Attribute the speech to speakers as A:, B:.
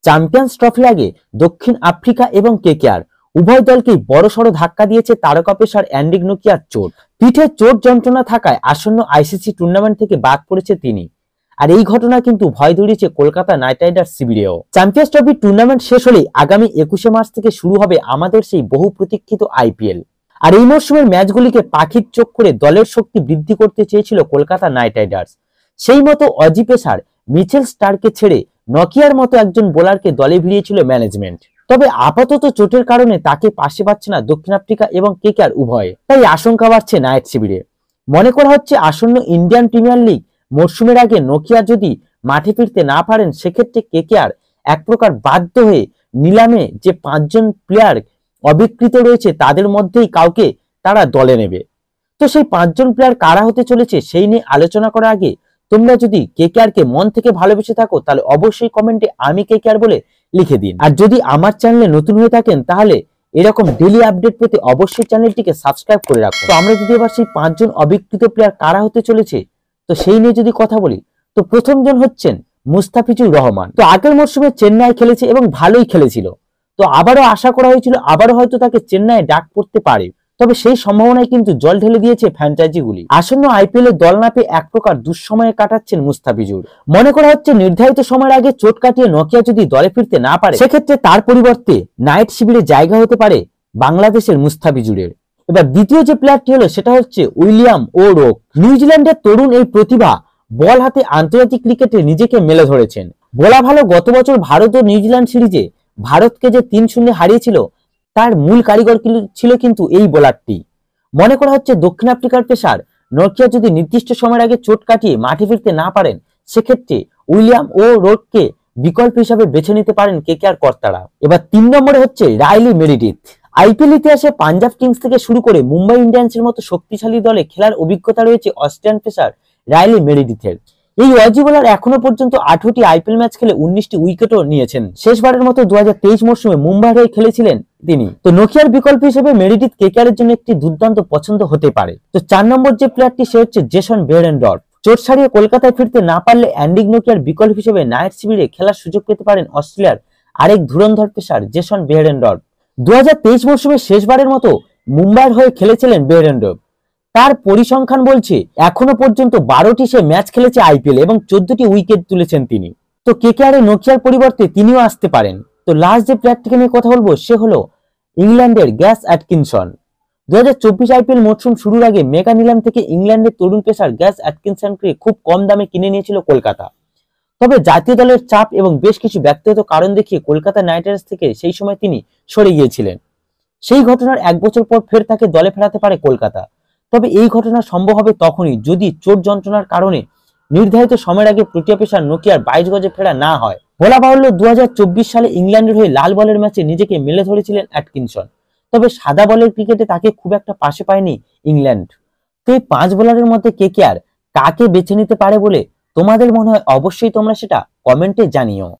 A: Champions ট্রফির আগে দক্ষিণ আফ্রিকা এবং কেকেআর উভয় দলকেই বড়সড় ধাক্কা দিয়েছে তারকা পেসার অ্যান্ড্রিক নোকিয়ার চোট। পিঠে চোট যন্ত্রণা থাকায় আসন্ন আইসিসি টুর্নামেন্ট থেকে বাদ পড়েছে তিনি। আর এই ঘটনা কিন্তু ভয় ধরিয়েছে কলকাতা নাইট রাইডার্স শিবিরেও। চ্যাম্পিয়ন্স ট্রফি টুর্নামেন্ট শেষ হলেই আগামী 21শে মার্চ থেকে শুরু হবে আমাদের সেই বহু প্রতীক্ষিত আইপিএল। আর এই মরশুমের ম্যাচগুলিকে পাখির চোখ করে দলের শক্তি বৃদ্ধি করতে চেয়েছিল কলকাতা নাইট রাইডার্স। সেই মতো অজি পেসার মিচেল স্টার্ককে ছেড়ে নকিয়ার মতো একজন বোলারকে দলে ভিড়িয়েছিল ম্যানেজমেন্ট। তবে আপাতত চোটের কারণে তাকে পাশে পাচ্ছে না দক্ষিণ আফ্রিকা এবং কেকেআর উভয়ে, তাই আশঙ্কা বাড়ছে নাইট শিবিরে। মনে করা হচ্ছে আসন্ন ইন্ডিয়ান প্রিমিয়ার লিগ মরশুমের আগে নোকিয়া যদি মাঠে ফিরতে না পারেন, সেক্ষেত্রে কেকেআর এক প্রকার বাধ্য হয়ে নিলামে যে 5 জন প্লেয়ার অবিকৃত রয়েছে তাদের মধ্যেই কাউকে তারা দলে নেবে। তো সেই 5 জন প্লেয়ার কারা হতে চলেছে সেই নিয়ে আলোচনা করার আগে তোমরা যদি কেকেআর কে মন থেকে ভালোবেসে থাকো তাহলে অবশ্যই কমেন্টে আমি কেকেআর বলে লিখে দিন। আর যদি আমার চ্যানেলে নতুন হয়ে থাকেন তাহলে এরকম ডেইলি আপডেট পেতে অবশ্যই চ্যানেলটিকে সাবস্ক্রাইব করে রাখো। তো আমরা যদি এবার সেই 5 জন অবিকৃত প্লেয়ার কারা হতে চলেছে তো সেই নিয়ে যদি কথা বলি, তো প্রথম জন হচ্ছেন মুস্তাফিজুর রহমান। তো আগের মরশুমে চেন্নাই খেলেছে এবং ভালোই খেলেছিল। তো আবারও আশা করা হয়েছিল আবারও হয়তো তাকে চেন্নাইয়ে ডাক পড়তে পারে, তবে সেই সম্ভাবনায় কিন্তু জল ঢেলে দিয়েছে ফ্র্যাঞ্চাইজিগুলি। আসন্ন আইপিএল এ দল না পেয়ে এক প্রকার দুঃসময়ে কাটাচ্ছেন মুস্তাফিজুর। মনে করা হচ্ছে নির্ধারিত সময়ের আগে চোট কাটিয়ে নকিয়া যদি দলে ফিরতে না পারে, সেক্ষেত্রে তার পরিবর্তে নাইট শিবিরে জায়গা হতে পারে বাংলাদেশের মুস্তাফিজুরের। এবার দ্বিতীয় যে প্লেয়ারটি হলো সেটা হচ্ছে উইলিয়াম ও রোক। নিউজিল্যান্ডের তরুণ এই প্রতিভা বল হাতে আন্তর্জাতিক ক্রিকেটে নিজেকে মেলে ধরেছেন। বলা ভালো, গত বছর ভারত ও নিউজিল্যান্ড সিরিজে ভারতকে যে 3-0 হারিয়েছিল তার মূল কারিগর ছিল কিন্তু এই বোলারটি। মনে করা হচ্ছে দক্ষিণ আফ্রিকার পেসার নকিয়া যদি নির্দিষ্ট সময়ের আগে চোট কাটিয়ে মাঠে ফিরতে না পারেন, সেক্ষেত্রে উইলিয়াম ও রোককে বিকল্প হিসাবে বেছে নিতে পারেন কেকেআর কর্তারা। এবার 3 নম্বরে হচ্ছে রাইলি মেরিডিথ। আইপিএল ইতিহাসে পাঞ্জাব কিংস থেকে শুরু করে মুম্বাই ইন্ডিয়ান্সের মতো শক্তিশালী দলে খেলার অভিজ্ঞতা রয়েছে অস্ট্রেলিয়ান পেসার রাইলি মেরিডিথের। এই অজি বোলার এখনো পর্যন্ত 18টি আইপিএল ম্যাচ খেলে 19টি উইকেটও নিয়েছেন। শেষবারের মতো 2023 মরশুমে মুম্বাইয়ের হয়ে খেলেছিলেন তিনি। তো নকিয়ার বিকল্প হিসেবে মেরিডিথ কেকেআর এর জন্য একটি দুর্দান্ত পছন্দ হতে পারে। তো 4 নম্বর যে প্লেয়ারটি সে হচ্ছে জেসন বেরেনডর্ফ। চোট সারিয়ে কলকাতায় ফিরতে না পারলে অ্যান্ড্রিক নোকিয়ার বিকল্প হিসেবে নাইট শিবিরে খেলার সুযোগ পেতে পারেন অস্ট্রেলিয়ার আরেক ধুরন্ধর পেসার জেসন বেরেনডর্ফ। 2023 মরশুমে শেষবারের মতো মুম্বাইয়ের হয়ে খেলেছিলেন বেরেনডর্ফ। তার পরিসংখ্যান বলছে এখনো পর্যন্ত 12টি সে ম্যাচ খেলেছে আইপিএল এবং 14টি উইকেট তুলেছেন তিনি। তো কেকেআর এর নকিয়ার পরিবর্তে তিনিও আসতে পারেন। তো লাস্ট যে প্লেয়ারটিকে নিয়ে কথা বলবো সে হলো ইংল্যান্ডের গ্যাস অ্যাটকিনসন। 2024 আইপিএল মরশুম শুরুর আগে মেগা নিলাম থেকে ইংল্যান্ডের তরুণ পেসার গ্যাস অ্যাটকিনসনকে খুব কম দামে কিনে নিয়েছিল কলকাতা। তবে জাতীয় দলের চাপ এবং বেশ কিছু ব্যক্তিগত কারণ দেখিয়ে কলকাতা নাইট রাইডার্স থেকে সেই সময় তিনি সরে গিয়েছিলেন। সেই ঘটনার 1 বছর পর ফের তাকে দলে ফেরাতে পারে কলকাতা। তবে এই ঘটনা সম্ভব হবে তখনই যদি চোট যন্ত্রণার কারণে নির্ধারিত সময়ের আগে প্রোটিয়া পেসার নকিয়ার 22 গজে ফেরা না হয়। বলা বাহুল্য 2024 সালে ইংল্যান্ডের হয়ে লাল বলের ম্যাচে নিজেকে মেলে ধরেছিলেন অ্যাটকিনসন। তবে সাদা বলের ক্রিকেটে তাকে খুব একটা পাশে পায়নি ইংল্যান্ড। তো এই 5 বোলারের মধ্যে কেকেআর কাকে বেছে নিতে পারে বলে তোমাদের মনে হয় অবশ্যই তোমরা সেটা কমেন্টে জানিও।